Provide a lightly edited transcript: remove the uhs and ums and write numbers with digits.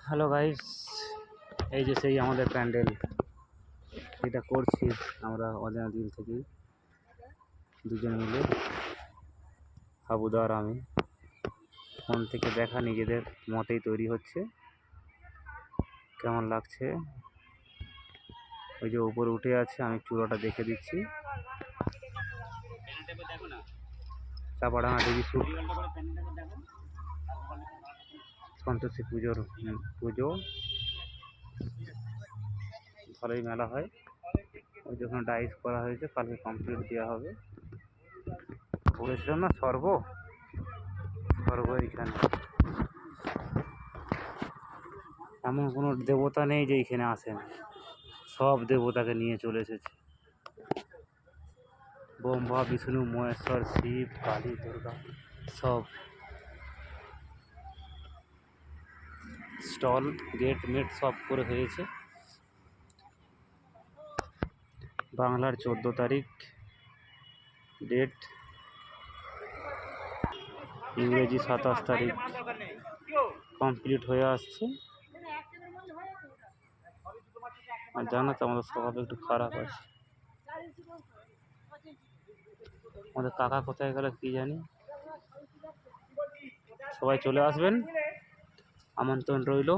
Hello guys, এই যে সেই আমাদের প্যান্ডেল এটা করছি আমরা অজানা দিন থেকেই দুজন মিলে, হাবুদা আর আমি। ফোন থেকে দেখা নিজেদের মতেই তৈরি হচ্ছে, কেমন লাগছে। ওই যে উপরে উঠে আছে, আমি চূড়াটা দেখে দিচ্ছি। চাপাডাঙ্গা দেবী সুর সন্তোষী পুজো ভালোই মেলা হয়। ওই যখন ডাইস করা হয়েছে, কালকে কমপ্লিট দেওয়া হবে। বলেছিলাম না স্বর্গ এইখানে। এমন কোনো দেবতা নেই যে এইখানে আসেন, সব দেবতাকে নিয়ে চলে এসেছে। ব্রহ্মা, বিষ্ণু, মহেশ্বর, শিব, কালী, দুর্গা সব। স্টল, গেট মেট সব করে হয়েছে। বাংলার 14 তারিখ ডেট, ইংরেজি 27 তারিখ কমপ্লিট হয়ে আসছে। আর জানো তো আমাদের স্বভাব একটু খারাপ আছে। আমাদের কাকা কোথায় গেল কি জানি। সবাই চলে আসবেন, আমন্ত্রণ রইল।